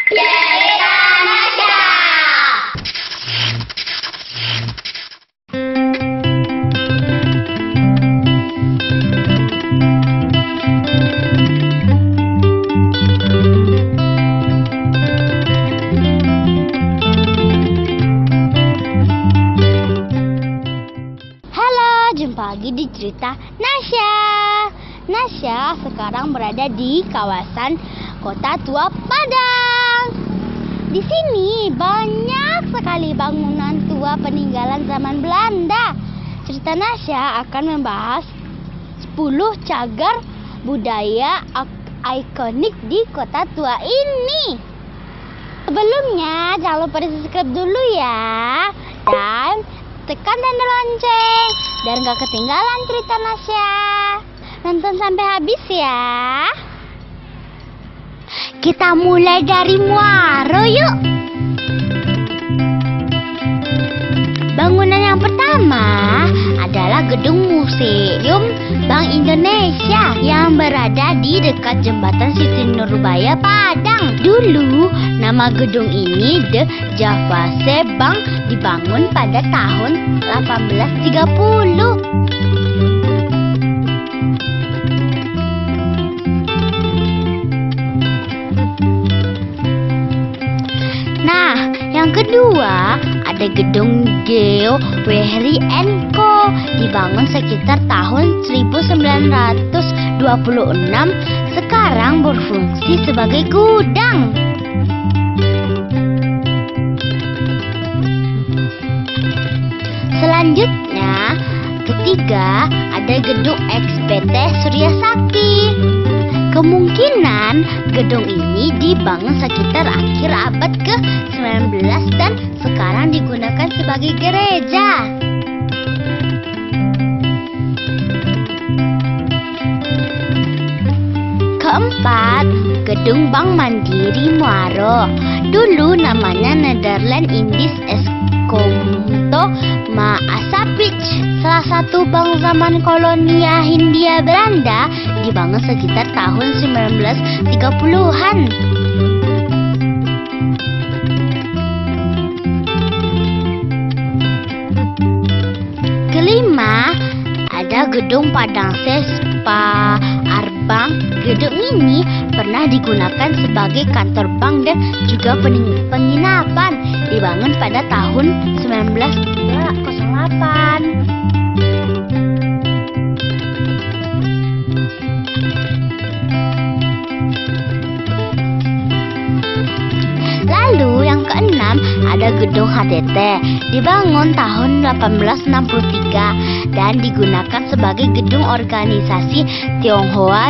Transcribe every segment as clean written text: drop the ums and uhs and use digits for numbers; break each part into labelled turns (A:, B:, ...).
A: Cerita Nasya.
B: Halo, jumpa lagi di Cerita Nasya. Nasya sekarang berada di kawasan Kota Tua Padang. Di sini banyak sekali bangunan tua peninggalan zaman Belanda. Cerita Nasya akan membahas 10 cagar budaya ikonik di Kota Tua ini. Sebelumnya jangan lupa di-subscribe dulu ya, dan tekan tanda lonceng biar gak ketinggalan cerita Nasya. Nonton sampai habis ya. Kita mulai dari Muaro yuk. Bangunan yang pertama adalah gedung Museum Bank Indonesia yang berada di dekat jembatan Siti Nurbaya, Padang. Dulu nama gedung ini The Javase Bank dibangun pada tahun 1830. Yang kedua, ada gedung Geo Wehry & Co. dibangun sekitar tahun 1926. Sekarang berfungsi sebagai gudang. Selanjutnya, ketiga, ada gedung XPT Surya Sakti. Kemungkinan gedung ini dibangun sekitar akhir abad ke-19 dan sekarang digunakan sebagai gereja. Keempat, gedung Bank Mandiri Muaro. Dulu namanya Nederland Indies Eskomto Maasapich, salah satu bank zaman kolonia Hindia Belanda, dibangun sekitar tahun 1930-an. Kelima, ada gedung Padang Sespa Arbang. Gedung ini pernah digunakan sebagai kantor bank dan juga penginapan. Dibangun pada tahun 1908. Lalu yang keenam ada gedung HTT, dibangun tahun 1863 dan digunakan sebagai gedung organisasi Tionghoa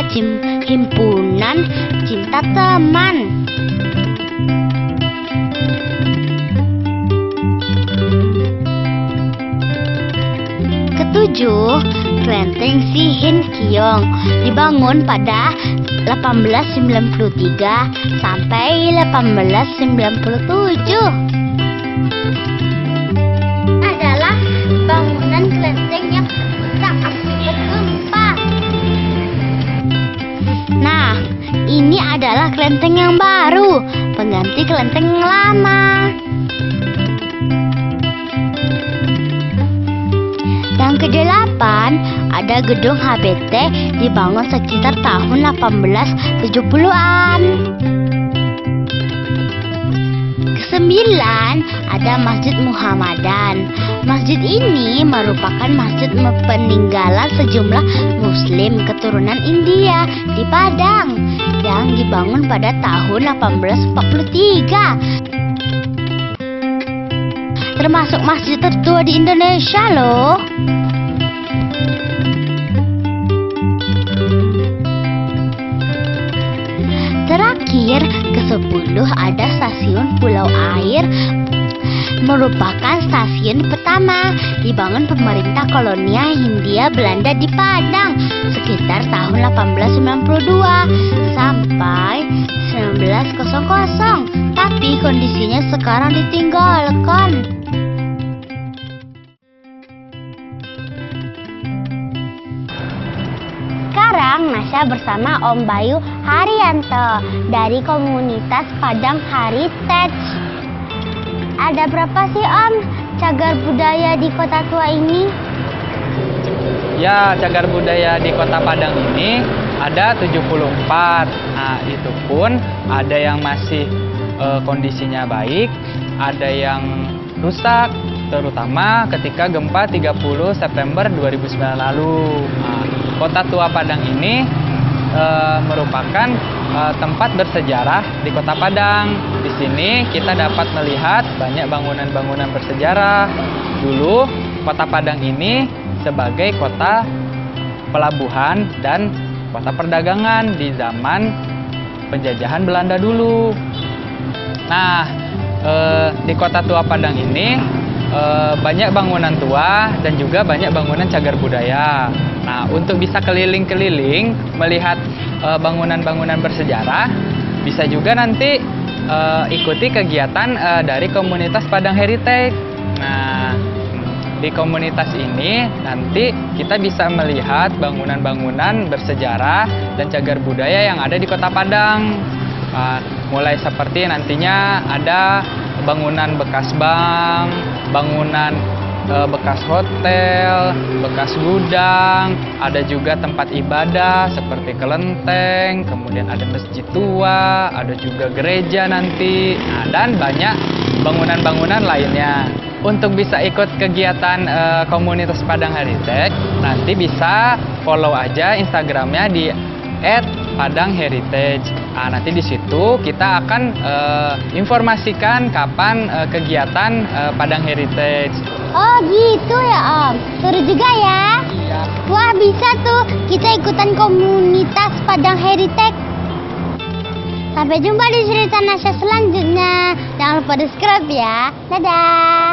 B: Himpunan Cinta Teman. Ketujuh, Klenteng Si Hin Kiong, dibangun pada 1893 sampai 1897. Adalah bangunan kelenteng yang rusak akibat gempa. Nah, ini adalah kelenteng yang baru, pengganti kelenteng yang lama. Yang kedelapan, ada gedung HBT dibangun sekitar tahun 1870-an. Kesembilan, ada Masjid Muhammadan. Masjid ini merupakan masjid peninggalan sejumlah Muslim keturunan India di Padang yang dibangun pada tahun 1843. Termasuk masjid tertua di Indonesia loh. Terakhir, ke-10 ada stasiun Pulau Air, merupakan stasiun pertama dibangun pemerintah kolonia Hindia Belanda di Padang sekitar tahun 1892 sampai 1900, tapi kondisinya sekarang ditinggalkan. Sekarang Padang, Nasya bersama Om Bayu Haryanto dari komunitas Padang Heritage. Ada berapa sih Om cagar budaya di Kota Tua ini?
C: Ya, cagar budaya di Kota Padang ini ada 74. Nah, itu pun ada yang masih kondisinya baik, ada yang rusak, terutama ketika gempa 30 September 2009 lalu. Nah, Kota Tua Padang ini merupakan tempat bersejarah di Kota Padang. Di sini kita dapat melihat banyak bangunan-bangunan bersejarah. Dulu Kota Padang ini sebagai kota pelabuhan dan kota perdagangan di zaman penjajahan Belanda dulu. Nah, di Kota Tua Padang ini banyak bangunan tua dan juga banyak bangunan cagar budaya. Nah, untuk bisa keliling-keliling melihat bangunan-bangunan bersejarah, bisa juga nanti ikuti kegiatan dari komunitas Padang Heritage. Nah, di komunitas ini nanti kita bisa melihat bangunan-bangunan bersejarah dan cagar budaya yang ada di Kota Padang. Mulai seperti nantinya ada bangunan bekas bank, bangunan bekas hotel, bekas gudang, ada juga tempat ibadah seperti kelenteng, kemudian ada masjid tua, ada juga gereja nanti, dan banyak bangunan-bangunan lainnya. Untuk bisa ikut kegiatan komunitas Padang Heritage, nanti bisa follow aja Instagramnya di @PadangHeritage. Nanti di situ kita akan informasikan kapan kegiatan Padang Heritage.
B: Oh gitu ya Om, seru juga ya.
C: Iya.
B: Wah bisa tuh kita ikutan komunitas Padang Heritage. Sampai jumpa di cerita Nasya selanjutnya. Jangan lupa di subscribe ya. Dadah.